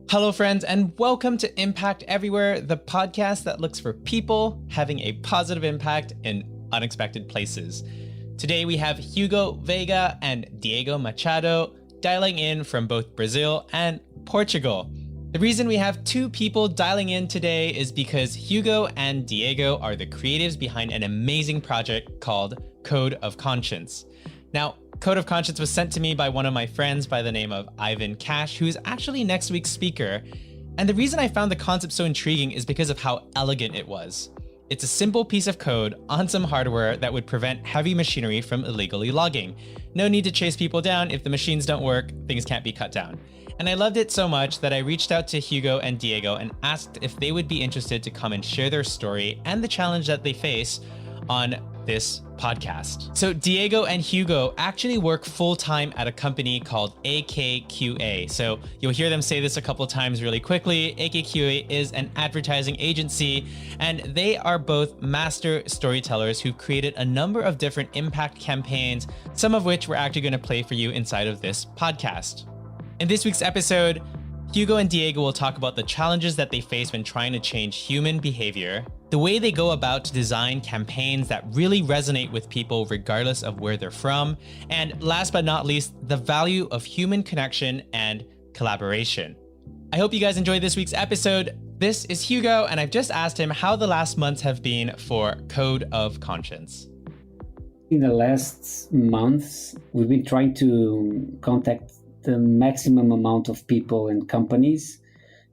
Hello, friends, and welcome to Impact Everywhere, the podcast that looks for people having a positive impact in unexpected places. Today, we have Hugo Veiga and Diego Machado dialing in from both Brazil and Portugal. The reason we have two people dialing in today is because Hugo and Diego are the creatives behind an amazing project called Code of Conscience. Now, Code of Conscience was sent to me by one of my friends by the name of Ivan Cash, who's actually next week's speaker. And the reason I found the concept so intriguing is because of how elegant it was. It's a simple piece of code on some hardware that would prevent heavy machinery from illegally logging. No need to chase people down. If the machines don't work, things can't be cut down. And I loved it so much that I reached out to Hugo and Diego and asked if they would be interested to come and share their story and the challenge that they face on this podcast. So Diego and Hugo actually work full-time at a company called AKQA. So you'll hear them say this a couple times really quickly. AKQA is an advertising agency, and they are both master storytellers who've created a number of different impact campaigns, some of which we're actually going to play for you inside of this podcast. In this week's episode, Hugo and Diego will talk about the challenges that they face when trying to change human behavior, the way they go about to design campaigns that really resonate with people regardless of where they're from, and last but not least, the value of human connection and collaboration. I hope you guys enjoyed this week's episode. This is Hugo, and I've just asked him how the last months have been for Code of Conscience. In the last months, we've been trying to contact the maximum amount of people and companies,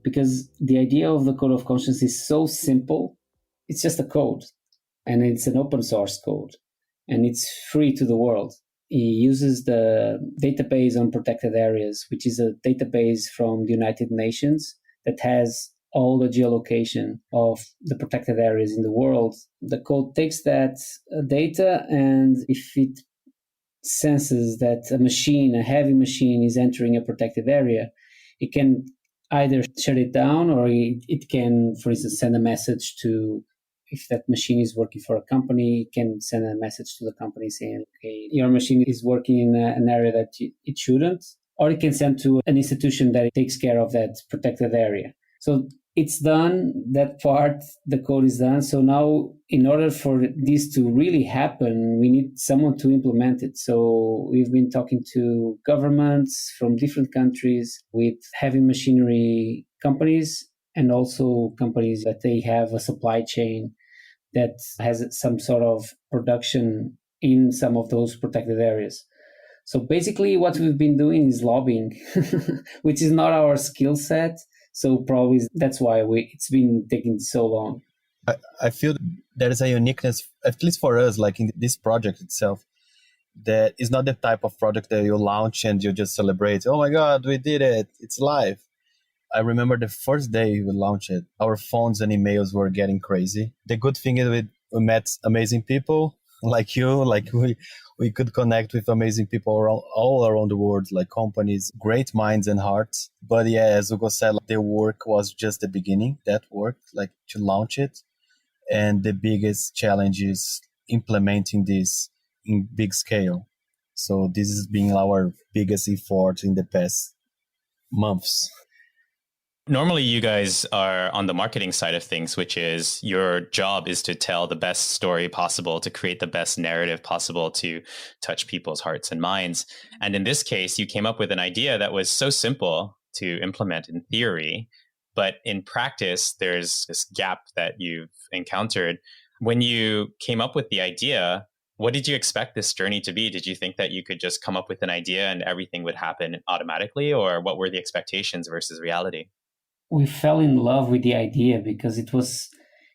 because the idea of the Code of Conscience is so simple. It's just a code, and it's an open source code, and it's free to the world. It uses the database on protected areas, which is a database from the United Nations that has all the geolocation of the protected areas in the world. The code takes that data, and if it senses that a heavy machine is entering a protected area, it can either shut it down, or it can, for instance, send a message to, if that machine is working for a company, it can send a message to the company saying, okay, your machine is working in an area that it shouldn't, or it can send to an institution that takes care of that protected area. So it's done, that part, the code is done. So now, in order for this to really happen, we need someone to implement it. So we've been talking to governments from different countries, with heavy machinery companies, and also companies that they have a supply chain that has some sort of production in some of those protected areas. So basically what we've been doing is lobbying, which is not our skill set. So probably that's why it's been taking so long. I feel there is a uniqueness, at least for us, like in this project itself, that is not the type of project that you launch and you just celebrate. Oh my God, we did it. It's live. I remember the first day we launched it, our phones and emails were getting crazy. The good thing is we met amazing people like you, like we could connect with amazing people all around the world, like companies, great minds and hearts. But yeah, as Hugo said, the work was just the beginning, that work, like to launch it. And the biggest challenge is implementing this in big scale. So this has been our biggest effort in the past months. Normally, you guys are on the marketing side of things, which is your job is to tell the best story possible, to create the best narrative possible, to touch people's hearts and minds. And in this case, you came up with an idea that was so simple to implement in theory, but in practice, there's this gap that you've encountered. When you came up with the idea, what did you expect this journey to be? Did you think that you could just come up with an idea and everything would happen automatically, or what were the expectations versus reality? We fell in love with the idea because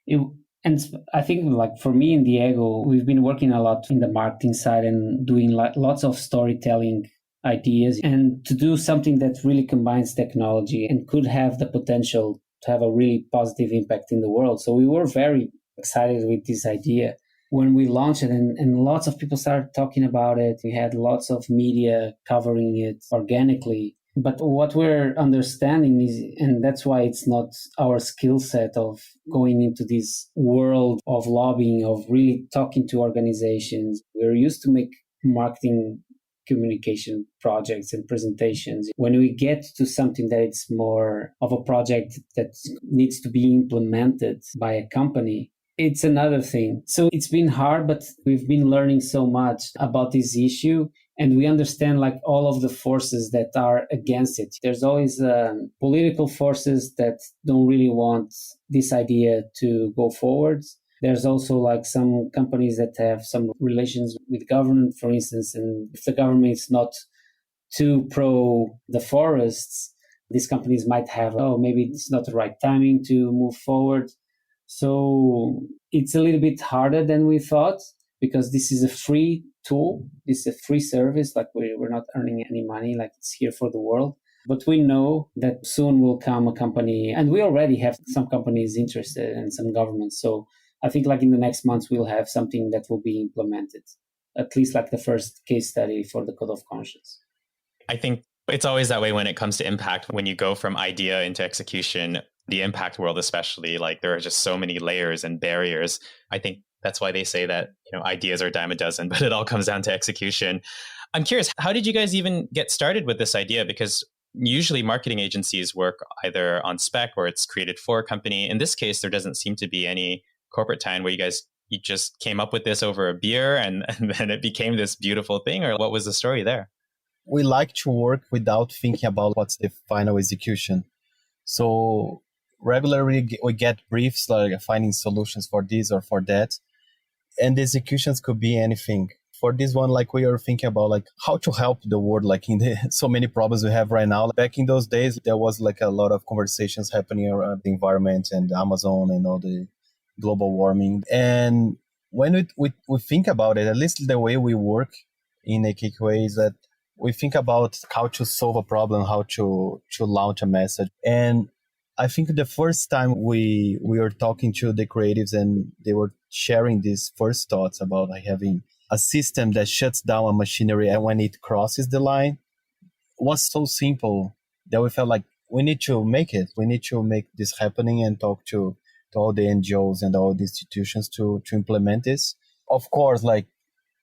and I think, like, for me and Diego, we've been working a lot in the marketing side and doing lots of storytelling ideas, and to do something that really combines technology and could have the potential to have a really positive impact in the world. So we were very excited with this idea when we launched it, and lots of people started talking about it. We had lots of media covering it organically. But what we're understanding is, and that's why it's not our skill set of going into this world of lobbying, of really talking to organizations. We're used to make marketing communication projects and presentations. When we get to something that it's more of a project that needs to be implemented by a company, it's another thing. So it's been hard, but we've been learning so much about this issue, and we understand like all of the forces that are against it. There's always political forces that don't really want this idea to go forward. There's also like some companies that have some relations with government, for instance, and if the government is not too pro the forests, these companies might have, oh, maybe it's not the right timing to move forward. So it's a little bit harder than we thought, because this is a free tool. This is a free service. Like we're not earning any money, like it's here for the world. But we know that soon will come a company, and we already have some companies interested and some governments. So I think like in the next months, we'll have something that will be implemented, at least like the first case study for the Code of Conscience. I think it's always that way when it comes to impact. When you go from idea into execution, the impact world especially, like there are just so many layers and barriers. I think that's why they say that, ideas are a dime a dozen, but it all comes down to execution. I'm curious, how did you guys even get started with this idea? Because usually marketing agencies work either on spec or it's created for a company. In this case, there doesn't seem to be any corporate tie-in where you just came up with this over a beer and then it became this beautiful thing, or what was the story there? We like to work without thinking about what's the final execution. So regularly we get briefs like finding solutions for this or for that. And the executions could be anything. For this one, like we are thinking about like how to help the world, like in the so many problems we have right now. Back in those days, there was like a lot of conversations happening around the environment and Amazon and all the global warming. And when we think about it, at least the way we work in AKQA is that we think about how to solve a problem, how to launch a message. And I think the first time we were talking to the creatives and they were sharing these first thoughts about like having a system that shuts down a machinery and when it crosses the line was so simple that we felt like we need to make it. We need to make this happening and talk to all the NGOs and all the institutions to implement this. Of course, like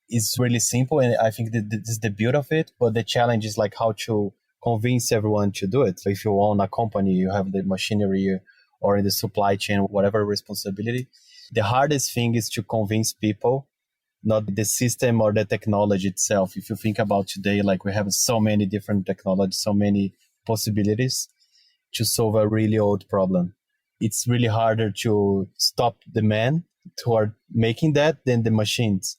it's really simple and I think that this is the beauty of it, but the challenge is like how to convince everyone to do it. So if you own a company, you have the machinery or in the supply chain, whatever responsibility. The hardest thing is to convince people, not the system or the technology itself. If you think about today, like we have so many different technologies, so many possibilities to solve a really old problem. It's really harder to stop the men who are making that than the machines.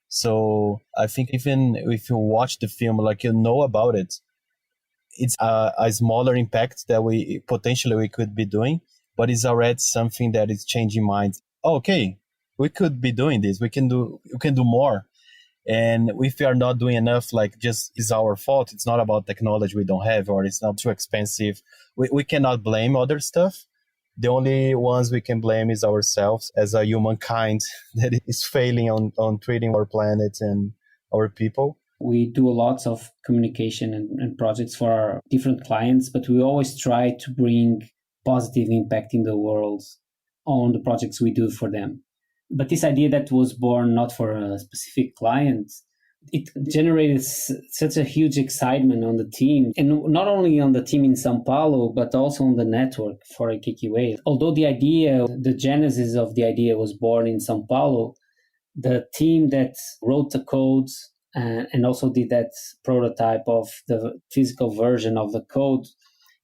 So I think even if you watch the film, like you know about it, it's a smaller impact that we could be doing, but it's already something that is changing minds. Okay, we could be doing this. We can do more. And if we are not doing enough, like just is our fault. It's not about technology we don't have, or it's not too expensive. We cannot blame other stuff. The only ones we can blame is ourselves as a humankind that is failing on treating our planet and our people. We do lots of communication and projects for our different clients, but we always try to bring positive impact in the world on the projects we do for them. But this idea that was born not for a specific client, it generated such a huge excitement on the team, and not only on the team in Sao Paulo, but also on the network for AKQA. Although the genesis of the idea was born in Sao Paulo, the team that wrote the codes and also did that prototype of the physical version of the code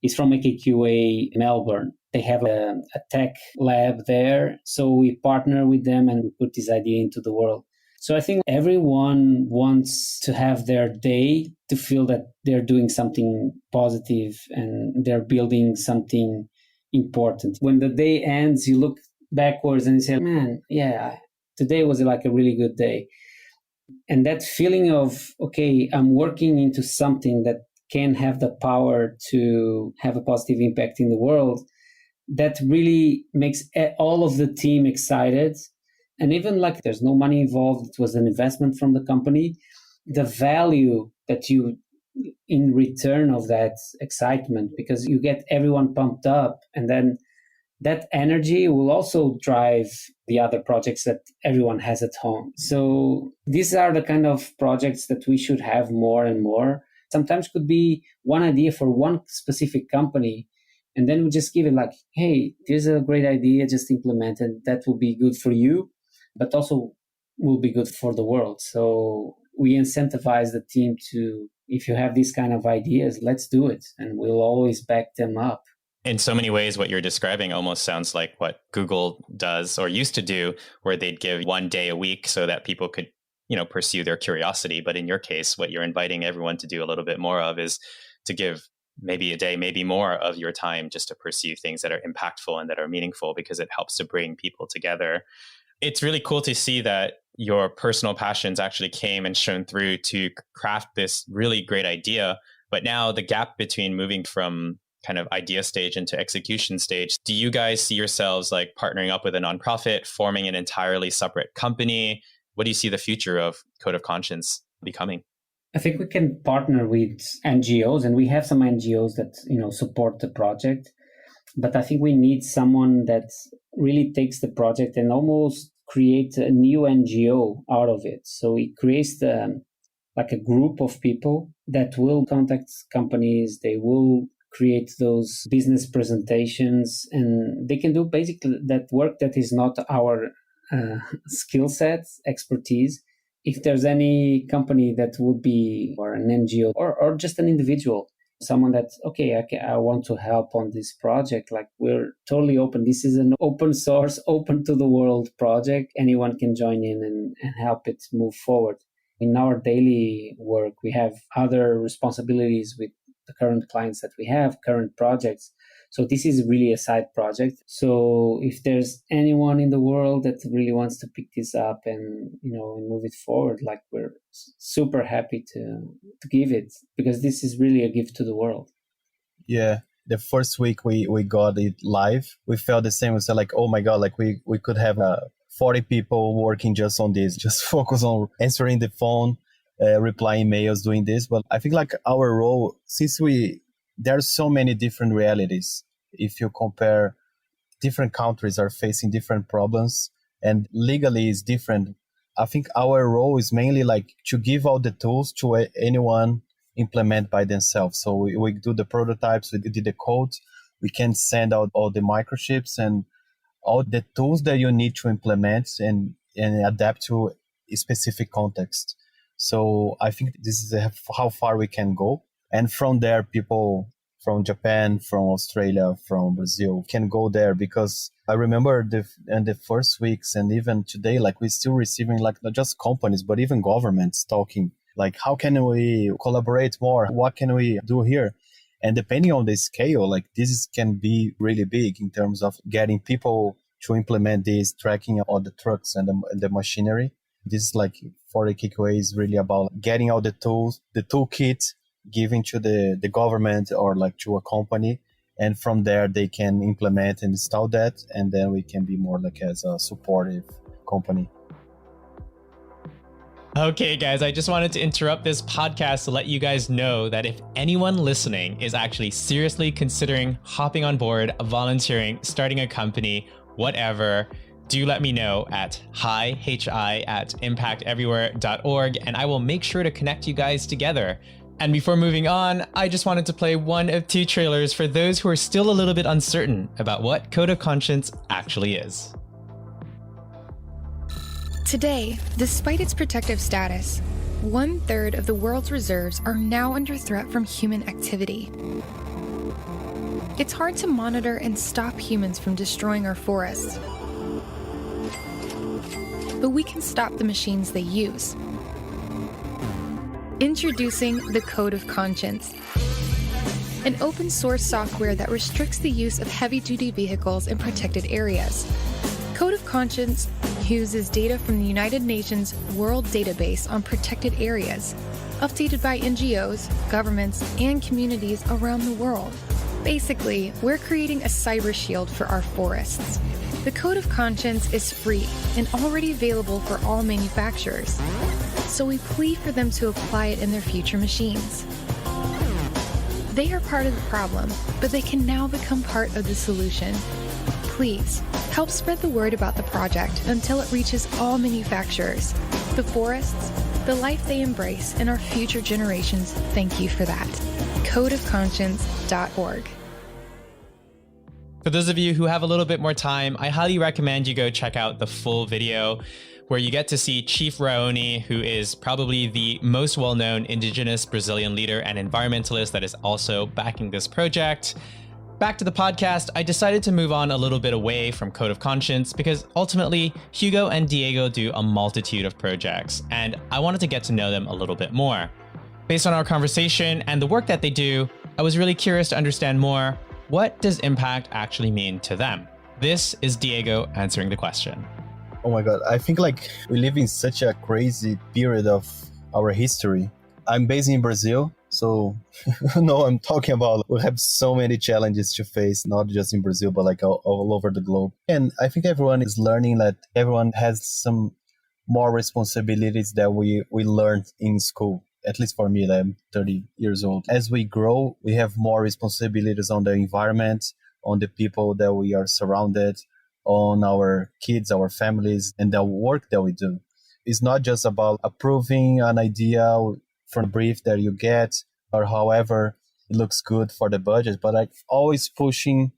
is from AKQA Melbourne. They have a tech lab there, so we partner with them and we put this idea into the world. So I think everyone wants to have their day to feel that they're doing something positive and they're building something important. When the day ends, you look backwards and you say, man, yeah, today was like a really good day. And that feeling of, okay, I'm working into something that can have the power to have a positive impact in the world, that really makes all of the team excited. And even like there's no money involved, it was an investment from the company. The value that you, in return of that excitement, because you get everyone pumped up and then that energy will also drive the other projects that everyone has at home. So these are the kind of projects that we should have more and more. Sometimes could be one idea for one specific company, and then we just give it like, hey, here's a great idea, just implement it. That will be good for you, but also will be good for the world. So we incentivize the team to, if you have these kind of ideas, let's do it. And we'll always back them up. In so many ways, what you're describing almost sounds like what Google does or used to do, where they'd give one day a week so that people could, pursue their curiosity. But in your case, what you're inviting everyone to do a little bit more of is to give maybe a day, maybe more of your time just to pursue things that are impactful and that are meaningful, because it helps to bring people together. It's really cool to see that your personal passions actually came and shone through to craft this really great idea. But now the gap between moving from kind of idea stage into execution stage, do you guys see yourselves like partnering up with a nonprofit, forming an entirely separate company? What do you see the future of Code of Conscience becoming? I think we can partner with NGOs, and we have some NGOs that, support the project. But I think we need someone that really takes the project and almost create a new NGO out of it. So it creates like a group of people that will contact companies. They will create those business presentations, and they can do basically that work that is not our skill set, expertise. If there's any company that would be, or an NGO, or just an individual, someone that, I want to help on this project, like, we're totally open. This is an open source, open to the world project. Anyone can join in and help it move forward. In our daily work, we have other responsibilities with the current clients that we have, current projects. So this is really a side project. So if there's anyone in the world that really wants to pick this up and, and move it forward, like, we're super happy to give it, because this is really a gift to the world. Yeah. The first week we got it live, we felt the same. We said like, oh my God, like we could have 40 people working just on this, just focus on answering the phone, replying emails, doing this. But I think like our role, since there are so many different realities. If you compare, different countries are facing different problems, and legally is different. I think our role is mainly like to give all the tools to anyone implement by themselves. So we do the prototypes, we do the code, we can send out all the microchips and all the tools that you need to implement and adapt to a specific context. So I think this is how far we can go. And from there, people from Japan, from Australia, from Brazil can go there, because I remember in the first weeks and even today, like, we're still receiving like not just companies, but even governments talking like, how can we collaborate more? What can we do here? And depending on the scale, like, this can be really big in terms of getting people to implement this, tracking all the trucks and the machinery. This is like, for AKQA, is really about getting all the tools, the toolkit, giving to the government or like to a company, and from there they can implement and install that, and then we can be more like as a supportive company. Okay, guys, I just wanted to interrupt this podcast to let you guys know that if anyone listening is actually seriously considering hopping on board, volunteering, starting a company, whatever, do let me know at hi@impacteverywhere.org, and I will make sure to connect you guys together. And before moving on, I just wanted to play one of two trailers for those who are still a little bit uncertain about what Code of Conscience actually is. Today, despite its protective status, 1/3 of the world's reserves are now under threat from human activity. It's hard to monitor and stop humans from destroying our forests, but we can stop the machines they use. Introducing the Code of Conscience, an open source software that restricts the use of heavy-duty vehicles in protected areas. Code of Conscience uses data from the United Nations World Database on protected areas, updated by NGOs, governments, and communities around the world. Basically, we're creating a cyber shield for our forests. The Code of Conscience is free and already available for all manufacturers, so we plead for them to apply it in their future machines. They are part of the problem, but they can now become part of the solution. Please help spread the word about the project until it reaches all manufacturers, the forests, the life they embrace, and our future generations. Thank you for that. codeofconscience.org. For those of you who have a little bit more time, I highly recommend you go check out the full video where you get to see Chief Raoni, who is probably the most well-known indigenous Brazilian leader and environmentalist that is also backing this project. Back to the podcast, I decided to move on a little bit away from Code of Conscience because ultimately Hugo and Diego do a multitude of projects, and I wanted to get to know them a little bit more. Based on our conversation and the work that they do, I was really curious to understand more. What does impact actually mean to them? This is Diego answering the question. Oh my God, I think like we live in such a crazy period of our history. I'm based in Brazil, so you know I'm talking about. We have so many challenges to face, not just in Brazil, but like all over the globe. And I think everyone is learning that everyone has some more responsibilities that we learned in school. At least for me, I'm 30 years old. As we grow, we have more responsibilities on the environment, on the people that we are surrounded, on our kids, our families, and the work that we do. It's not just about approving an idea from a brief that you get or however it looks good for the budget, but like always pushing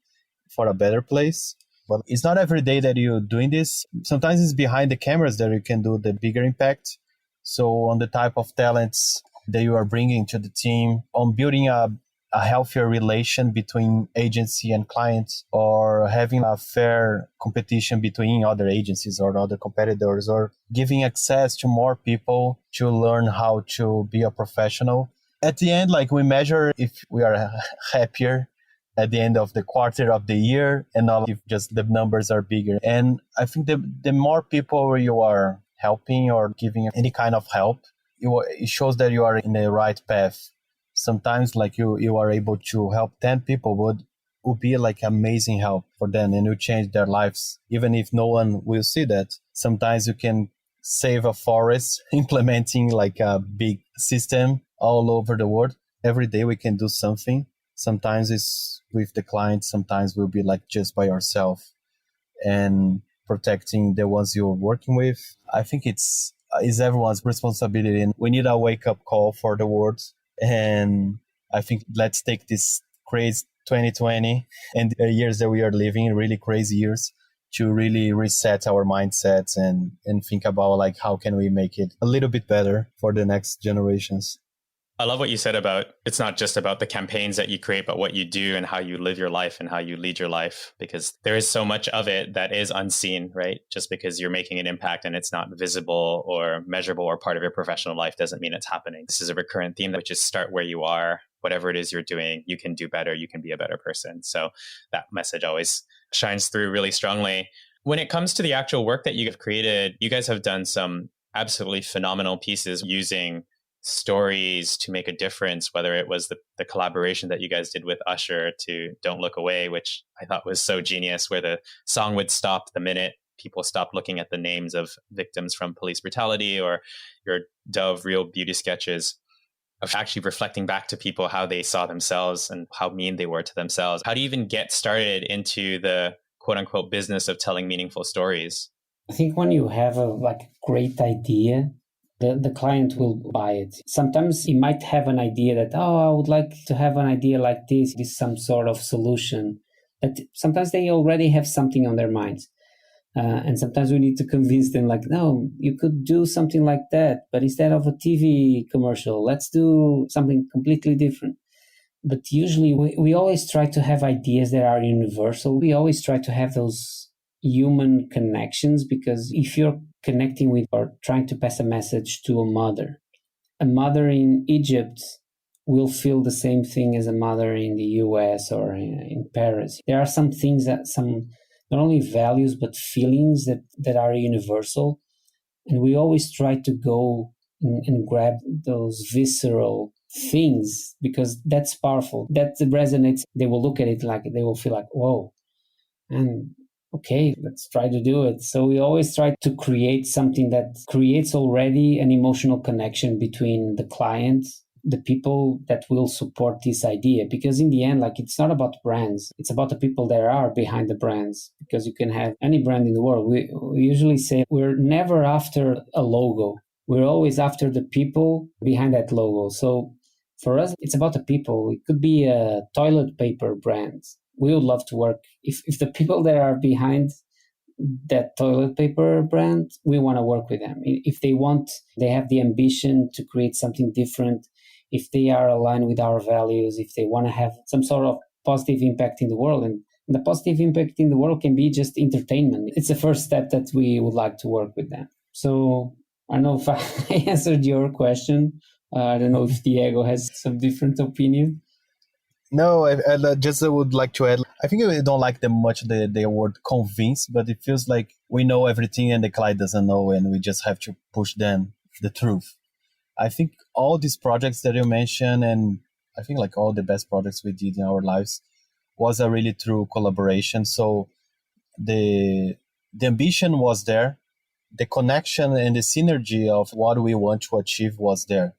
for a better place. But it's not every day that you're doing this. Sometimes it's behind the cameras that you can do the bigger impact. So on the type of talents that you are bringing to the team, on building a healthier relation between agency and clients, or having a fair competition between other agencies or other competitors, or giving access to more people to learn how to be a professional. At the end, like we measure if we are happier at the end of the quarter of the year, and not if just the numbers are bigger. And I think the more people you are helping or giving any kind of help, it shows that you are in the right path. Sometimes like you are able to help 10 people would be like amazing help for them, and you change their lives, even if no one will see that. Sometimes you can save a forest implementing like a big system all over the world. Every day we can do something. Sometimes it's with the client, sometimes we'll be like just by yourself and protecting the ones you're working with. I think it's everyone's responsibility, and we need a wake-up call for the world. And I think let's take this crazy 2020 and the years that we are living, really crazy years, to really reset our mindsets and think about like how can we make it a little bit better for the next generations. I love what you said about it's not just about the campaigns that you create, but what you do and how you live your life and how you lead your life, because there is so much of it that is unseen, right? Just because you're making an impact and it's not visible or measurable or part of your professional life doesn't mean it's happening. This is a recurrent theme, which is start where you are. Whatever it is you're doing, you can do better. You can be a better person. So that message always shines through really strongly. When it comes to the actual work that you have created, you guys have done some absolutely phenomenal pieces using stories to make a difference, whether it was the collaboration that you guys did with Usher to Don't Look Away, which I thought was so genius, where the song would stop the minute people stopped looking at the names of victims from police brutality, or your Dove Real Beauty sketches of actually reflecting back to people how they saw themselves and how mean they were to themselves. How do you even get started into the quote unquote business of telling meaningful stories? I think when you have a great idea, the client will buy it. Sometimes he might have an idea that, I would like to have an idea like this some sort of solution. But sometimes they already have something on their minds. And sometimes we need to convince them like, no, you could do something like that, but instead of a TV commercial, let's do something completely different. But usually we always try to have ideas that are universal. We always try to have those human connections, because if you're connecting with or trying to pass a message to a mother in Egypt will feel the same thing as a mother in the US or in Paris. There are some things that not only values, but feelings that are universal. And we always try to go and grab those visceral things, because that's powerful. That resonates. They will look at it like, they will feel like, whoa. And okay, let's try to do it. So we always try to create something that creates already an emotional connection between the client the people that will support this idea. Because in the end, like, it's not about brands. It's about the people that are behind the brands. Because you can have any brand in the world. We usually say we're never after a logo. We're always after the people behind that logo. So for us, it's about the people. It could be a toilet paper brand. We would love to work. If the people that are behind that toilet paper brand, we want to work with them. If they have the ambition to create something different, if they are aligned with our values, if they want to have some sort of positive impact in the world. And the positive impact in the world can be just entertainment. It's the first step that we would like to work with them. So I don't know if I answered your question. I don't know if Diego has some different opinion. No, I just would like to add, I think we don't like the word convince, but it feels like we know everything and the client doesn't know, and we just have to push them the truth. I think all these projects that you mentioned, and I think like all the best projects we did in our lives, was a really true collaboration. So the ambition was there, the connection and the synergy of what we want to achieve was there.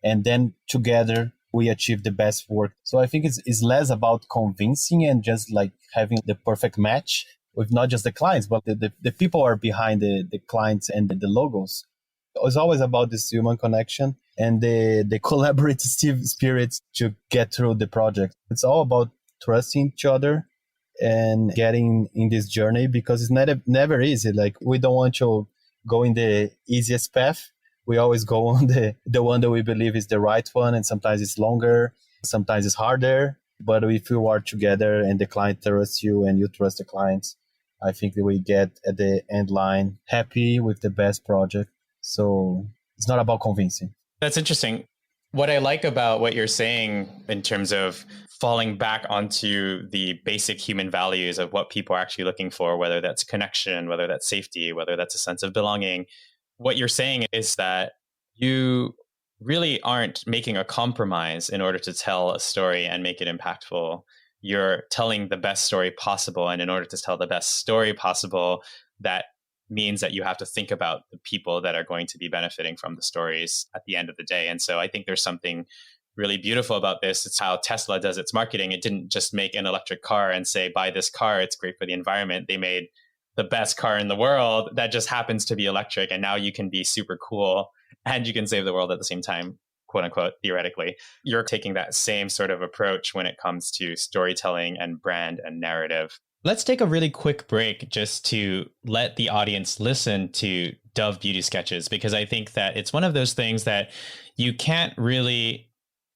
And then together, we achieve the best work. So I think it's less about convincing and just like having the perfect match with not just the clients, but the people are behind the clients and the logos. It's always about this human connection and the collaborative spirit to get through the project. It's all about trusting each other and getting in this journey, because it's never easy. Like, we don't want to go in the easiest path. We always go on the one that we believe is the right one, and sometimes it's longer, sometimes it's harder. But if you are together and the client trusts you and you trust the clients, I think that we get at the end line happy with the best project. So it's not about convincing. That's interesting. What I like about what you're saying in terms of falling back onto the basic human values of what people are actually looking for, whether that's connection, whether that's safety, whether that's a sense of belonging, what you're saying is that you really aren't making a compromise in order to tell a story and make it impactful. You're telling the best story possible. And in order to tell the best story possible, that means that you have to think about the people that are going to be benefiting from the stories at the end of the day. And so I think there's something really beautiful about this. It's how Tesla does its marketing. It didn't just make an electric car and say, buy this car, it's great for the environment. They made the best car in the world that just happens to be electric. And now you can be super cool and you can save the world at the same time, quote unquote, theoretically. You're taking that same sort of approach when it comes to storytelling and brand and narrative. Let's take a really quick break just to let the audience listen to Dove Beauty Sketches, because I think that it's one of those things that you can't really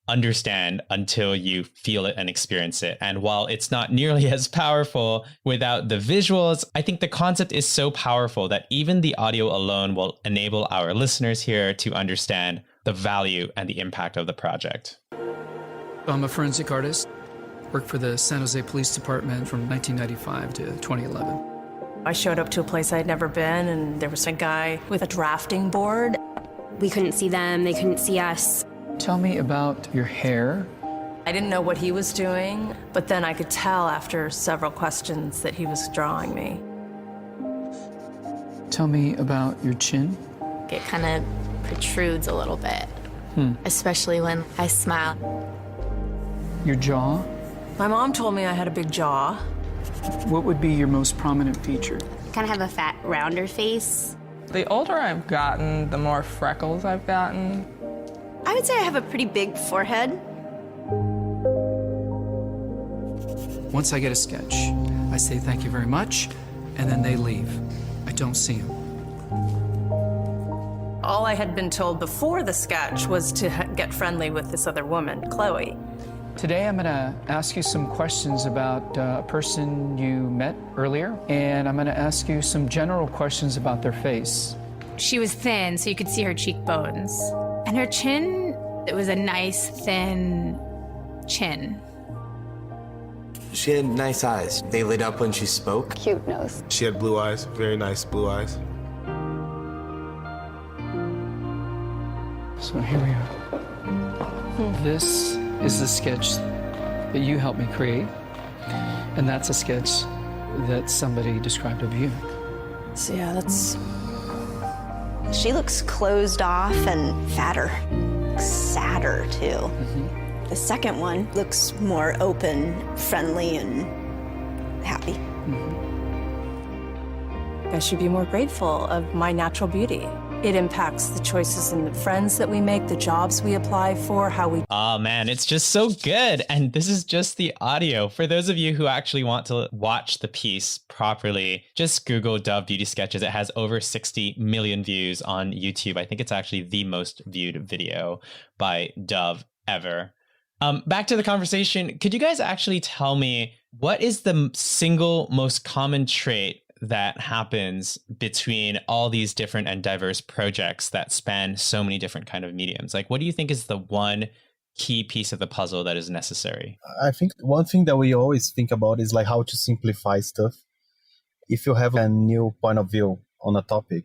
understand until you feel it and experience it. And while it's not nearly as powerful without the visuals, I think the concept is so powerful that even the audio alone will enable our listeners here to understand the value and the impact of the project. I'm a forensic artist. Worked for the San Jose Police Department from 1995 to 2011. I showed up to a place I'd never been, and there was a guy with a drafting board. We couldn't see them, they couldn't see us. Tell me about your hair. I didn't know what he was doing, but then I could tell after several questions that he was drawing me. Tell me about your chin. It kind of protrudes a little bit, especially when I smile. Your jaw. My mom told me I had a big jaw. What would be your most prominent feature? I kind of have a fat, rounder face. The older I've gotten, the more freckles I've gotten. I would say I have a pretty big forehead. Once I get a sketch, I say thank you very much, and then they leave. I don't see them. All I had been told before the sketch was to get friendly with this other woman, Chloe. Today I'm going to ask you some questions about a person you met earlier, and I'm going to ask you some general questions about their face. She was thin, so you could see her cheekbones. And her chin, it was a nice, thin chin. She had nice eyes. They lit up when she spoke. Cute nose. She had blue eyes, very nice blue eyes. So here we are. This is the sketch that you helped me create, and that's a sketch that somebody described of you. So yeah, that's... She looks closed off and fatter. looks sadder too. The second one looks more open, friendly, and happy. I should be more grateful of my natural beauty. It impacts the choices and the friends that we make, the jobs we apply for, how we... Oh man, it's just so good. And this is just the audio. For those of you who actually want to watch the piece properly, just Google Dove Beauty Sketches. It has over 60 million views on YouTube. I think it's actually the most viewed video by Dove ever. Back to the conversation. Could you guys actually tell me what is the single most common trait that happens between all these different and diverse projects that span so many different kind of mediums? Like, what do you think is the one key piece of the puzzle that is necessary? I think one thing that we always think about is like how to simplify stuff. If you have a new point of view on a topic,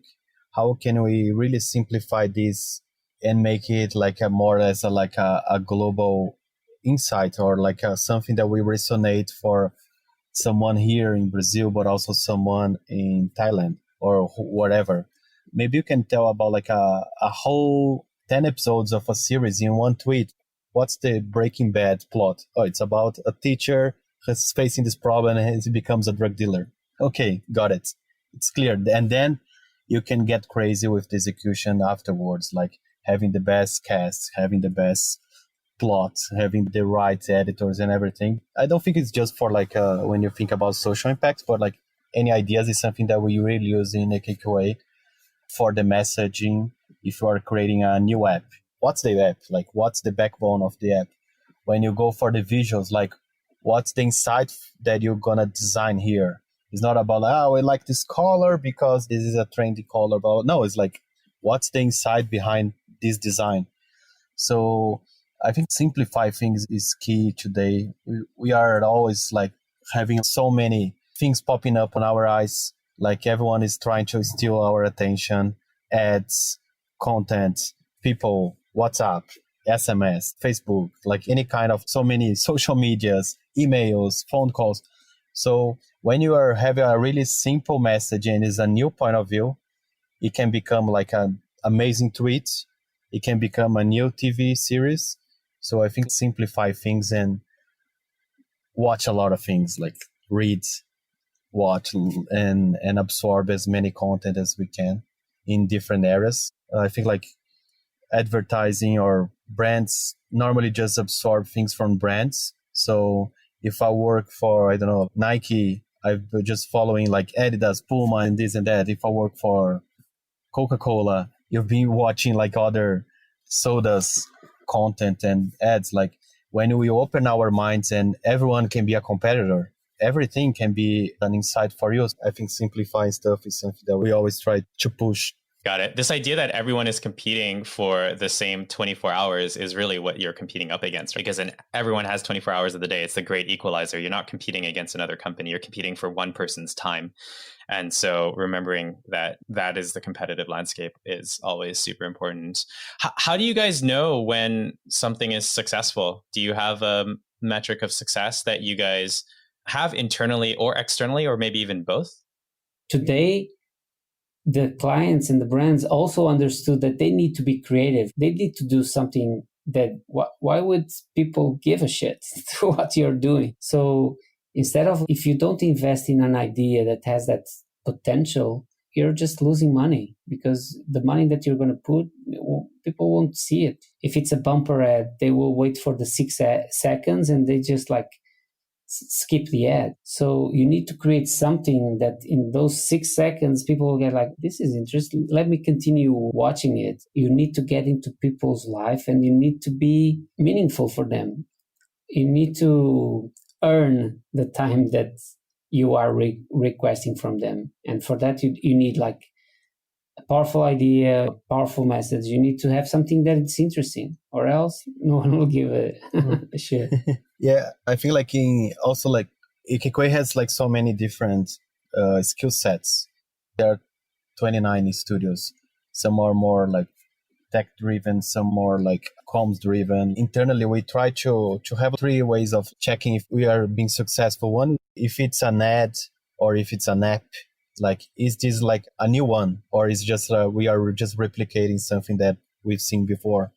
how can we really simplify this and make it like a more as a global insight, or like something that we resonate for someone here in Brazil, but also someone in Thailand or whatever. Maybe you can tell about like a whole 10 episodes of a series in one tweet. What's the Breaking Bad plot? Oh, it's about a teacher who's facing this problem and he becomes a drug dealer. Okay, got it. It's clear. And then you can get crazy with the execution afterwards, like having the best cast, having the best plot, having the right editors and everything. I don't think it's just for like when you think about social impact, but like any ideas is something that we really use in AKQA for the messaging. If you are creating a new app, what's the app? Like, what's the backbone of the app? When you go for the visuals, like, what's the insight that you're gonna design here? It's not about, we like this color because this is a trendy color, but no, it's like, what's the insight behind this design? So I think simplify things is key today. We are always like having so many things popping up on our eyes. Like everyone is trying to steal our attention. Ads, content, people, WhatsApp, SMS, Facebook, like any kind of so many social medias, emails, phone calls. So when you are having a really simple message and is a new point of view, it can become like an amazing tweet. It can become a new TV series. So I think simplify things and watch a lot of things, like read, watch, and absorb as many content as we can in different areas. I think like advertising or brands normally just absorb things from brands. So if I work for, I don't know, Nike, I've been just following like Adidas, Puma, and this and that. If I work for Coca-Cola, you've been watching like other sodas content and ads. Like when we open our minds and everyone can be a competitor, everything can be an insight for you. I think simplifying stuff is something that we always try to push. Got it. This idea that everyone is competing for the same 24 hours is really what you're competing up against, right? Because everyone has 24 hours of the day. It's the great equalizer. You're not competing against another company. You're competing for one person's time. And so remembering that that is the competitive landscape is always super important. How do you guys know when something is successful? Do you have a metric of success that you guys have internally or externally, or maybe even both? Today, the clients and the brands also understood that they need to be creative. They need to do something that, why would people give a shit to what you're doing? So instead of, if you don't invest in an idea that has that potential, you're just losing money, because the money that you're going to put, people won't see it. If it's a bumper ad, they will wait for the 6 seconds and they just like skip the ad. So you need to create something that in those 6 seconds, people will get like, this is interesting. Let me continue watching it. You need to get into people's life and you need to be meaningful for them. You need to earn the time that you are requesting from them. And for that, you need like a powerful idea, a powerful message. You need to have something that is interesting, or else no one will give a shit. Yeah, I feel like also like AKQA has like so many different skill sets. There are 29 studios. Some are more like tech driven, some more like comms driven. Internally, we try to have 3 ways of checking if we are being successful. One, if it's an ad or if it's an app, like, is this like a new one, or is just we are just replicating something that we've seen before?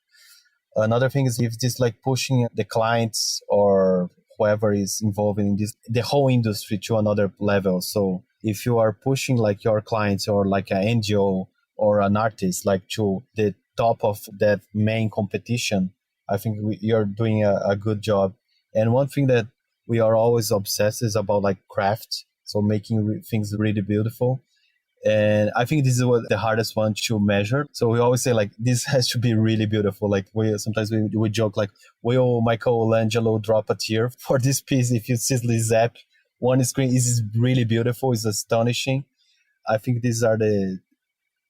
Another thing is if this like pushing the clients or whoever is involved in this, the whole industry to another level. So if you are pushing like your clients or like an NGO or an artist like to the top of that main competition, I think you're doing a good job. And one thing that we are always obsessed is about like craft, so making things really beautiful. And I think this is what the hardest one to measure. So we always say like this has to be really beautiful. Like sometimes we joke like, will Michelangelo drop a tear for this piece? If you simply zap one screen, is really beautiful, it's astonishing. I think these are the,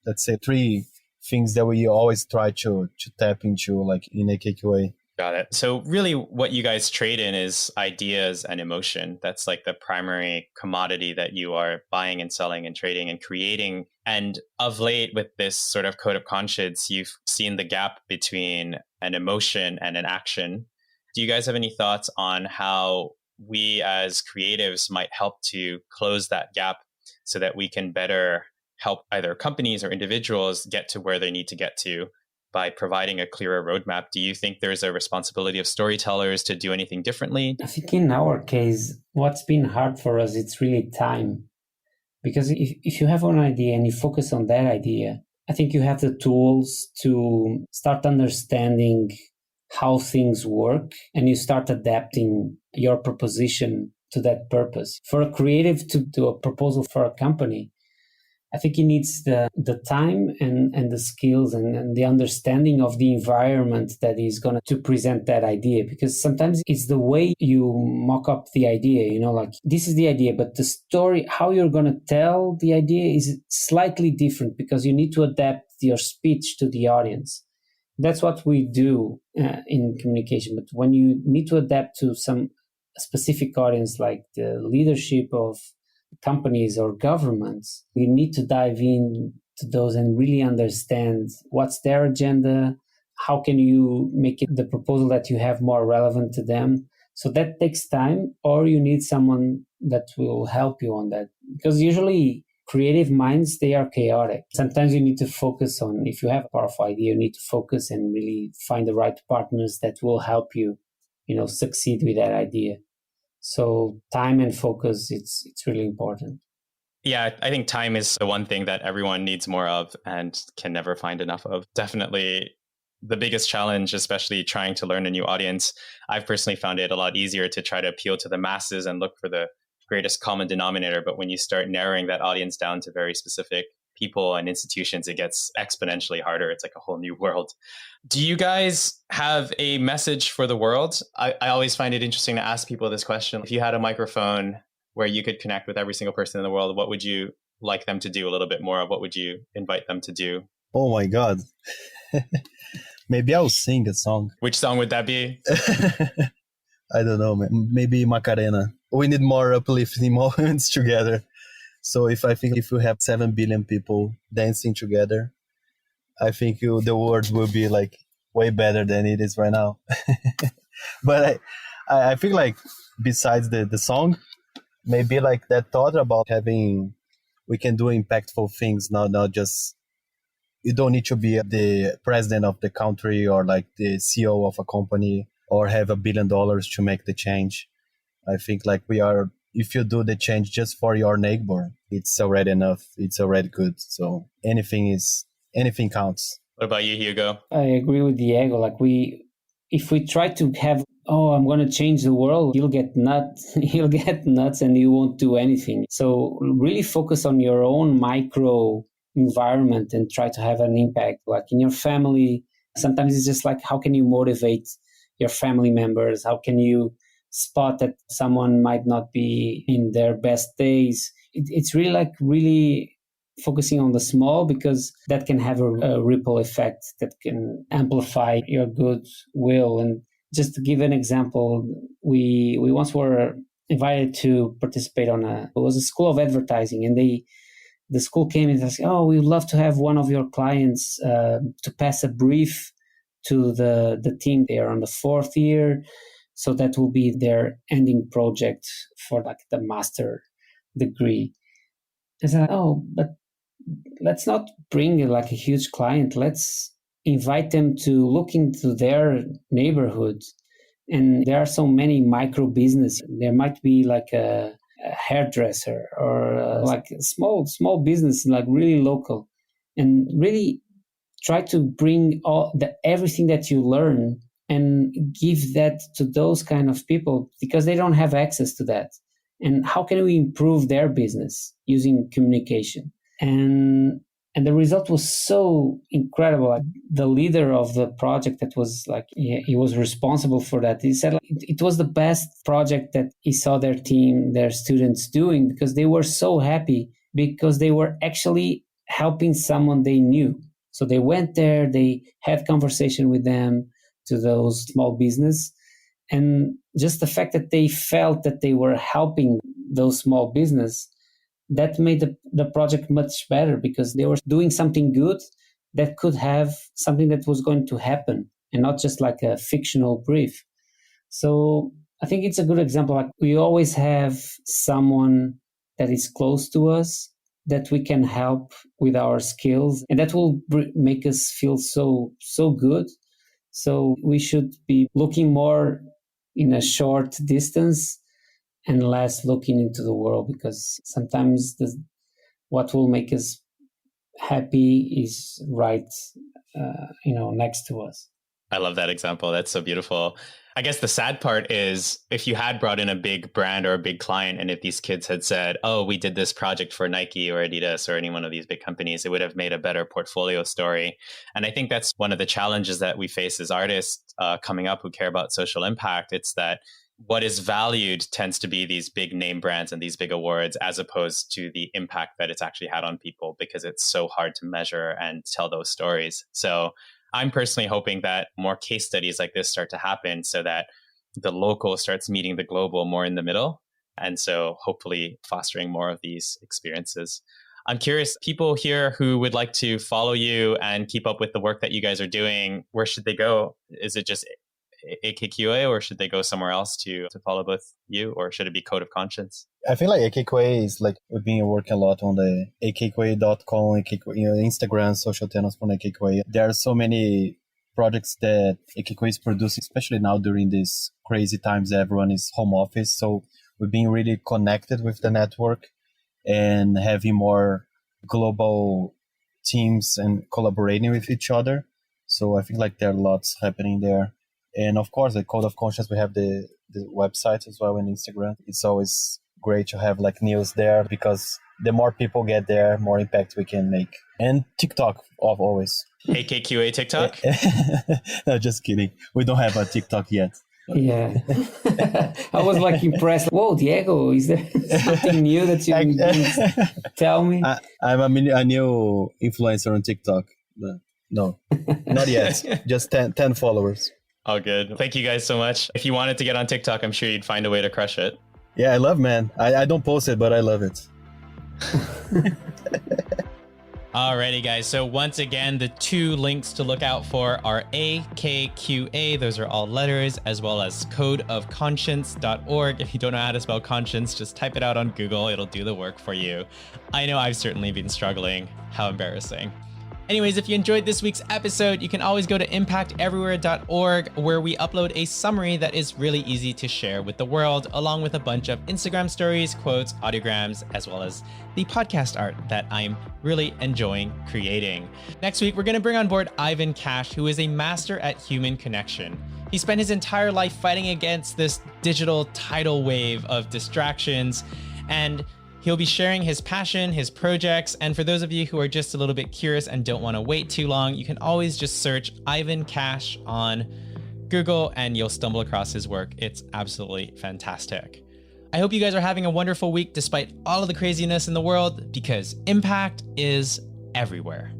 let's say, 3 things that we always try to tap into like in AKQA. Got it. So really what you guys trade in is ideas and emotion. That's like the primary commodity that you are buying and selling and trading and creating. And of late with this sort of code of conscience, you've seen the gap between an emotion and an action. Do you guys have any thoughts on how we as creatives might help to close that gap so that we can better help either companies or individuals get to where they need to get to by providing a clearer roadmap? Do you think there's a responsibility of storytellers to do anything differently? I think in our case, what's been hard for us, it's really time. Because if you have an idea and you focus on that idea, I think you have the tools to start understanding how things work and you start adapting your proposition to that purpose. For a creative to do a proposal for a company, I think he needs the time and the skills and the understanding of the environment that he's going to present that idea. Because sometimes it's the way you mock up the idea, you know, like this is the idea, but the story, how you're going to tell the idea is slightly different because you need to adapt your speech to the audience. That's what we do in communication. But when you need to adapt to some specific audience, like the leadership of companies or governments, you need to dive in to those and really understand what's their agenda, how can you make the proposal that you have more relevant to them. So that takes time, or you need someone that will help you on that. Because usually creative minds, they are chaotic. Sometimes you need to focus on, if you have a powerful idea, you need to focus and really find the right partners that will help you, succeed with that idea. So time and focus, it's really important. Yeah, I think time is the one thing that everyone needs more of and can never find enough of. Definitely the biggest challenge, especially trying to learn a new audience. I've personally found it a lot easier to try to appeal to the masses and look for the greatest common denominator. But when you start narrowing that audience down to very specific people and institutions, it gets exponentially harder. It's like a whole new world. Do you guys have a message for the world? I always find it interesting to ask people this question. If you had a microphone where you could connect with every single person in the world, what would you like them to do a little bit more of? What would you invite them to do? Oh my God. Maybe I'll sing a song. Which song would that be? I don't know. Maybe Macarena. We need more uplifting moments together. So if we have 7 billion people dancing together, I think the world will be like way better than it is right now. But I think like besides the song, maybe like that thought about we can do impactful things, not just, you don't need to be the president of the country or like the CEO of a company or have $1 billion to make the change. I think like if you do the change just for your neighbor, it's already enough. It's already good. So anything counts. What about you, Hugo? I agree with Diego. Like if we try to have, I'm going to change the world, you'll get nuts and you won't do anything. So really focus on your own micro environment and try to have an impact. Like in your family, sometimes it's just like, how can you motivate your family members? How can you spot that someone might not be in their best days? It's really focusing on the small, because that can have a ripple effect that can amplify your goodwill. And just to give an example, we once were invited to participate it was a school of advertising, and the school came and said, we'd love to have one of your clients to pass a brief to the team. They are on the 4th year. So that will be their ending project for like the master degree. I said, but let's not bring like a huge client. Let's invite them to look into their neighborhood. And there are so many micro business. There might be like a hairdresser or like a small business, like really local, and really try to bring everything that you learn and give that to those kind of people, because they don't have access to that. And how can we improve their business using communication? And the result was so incredible. Like, the leader of the project that was like, he was responsible for that. He said it was the best project that he saw their team, their students doing, because they were so happy because they were actually helping someone they knew. So they went there, they had conversation with them, to those small business. And just the fact that they felt that they were helping those small business, that made the project much better, because they were doing something good that could have something that was going to happen, and not just like a fictional brief. So I think it's a good example. Like, we always have someone that is close to us that we can help with our skills, and that will make us feel so good. So we should be looking more in a short distance and less looking into the world, because sometimes what will make us happy is right, next to us. I love that example. That's so beautiful. I guess the sad part is, if you had brought in a big brand or a big client, and if these kids had said, oh, we did this project for Nike or Adidas or any one of these big companies, it would have made a better portfolio story. And I think that's one of the challenges that we face as artists coming up who care about social impact. It's that what is valued tends to be these big name brands and these big awards, as opposed to the impact that it's actually had on people, because it's so hard to measure and tell those stories. So I'm personally hoping that more case studies like this start to happen, so that the local starts meeting the global more in the middle. And so hopefully fostering more of these experiences. I'm curious, people here who would like to follow you and keep up with the work that you guys are doing, where should they go? Is it just AKQA, or should they go somewhere else to follow both you, or should it be Code of Conscience? I feel like AKQA is like, we've been working a lot on the AKQA.com, Instagram, social channels from AKQA. There are so many projects that AKQA is producing, especially now during these crazy times, everyone is home office. So we've been really connected with the network and having more global teams and collaborating with each other. So I think like there are lots happening there. And of course, the Code of Conscience, we have the website as well, and Instagram. It's always great to have like news there, because the more people get there, more impact we can make. And TikTok, always. AKQA TikTok? No, just kidding. We don't have a TikTok yet. Yeah. I was like impressed. Whoa, Diego, is there something new that you can tell me? I'm a new influencer on TikTok. No, not yet. Just 10 followers. All good. Thank you guys so much. If you wanted to get on TikTok, I'm sure you'd find a way to crush it. Yeah, I love, man. I don't post it, but I love it. Alrighty, guys. So once again, the 2 links to look out for are AKQA, those are all letters, as well as codeofconscience.org. If you don't know how to spell conscience, just type it out on Google. It'll do the work for you. I know I've certainly been struggling. How embarrassing. Anyways, if you enjoyed this week's episode, you can always go to impacteverywhere.org, where we upload a summary that is really easy to share with the world, along with a bunch of Instagram stories, quotes, audiograms, as well as the podcast art that I'm really enjoying creating. Next week, we're going to bring on board Ivan Cash, who is a master at human connection. He spent his entire life fighting against this digital tidal wave of distractions, and he'll be sharing his passion, his projects, and for those of you who are just a little bit curious and don't want to wait too long, you can always just search Ivan Cash on Google and you'll stumble across his work. It's absolutely fantastic. I hope you guys are having a wonderful week despite all of the craziness in the world, because impact is everywhere.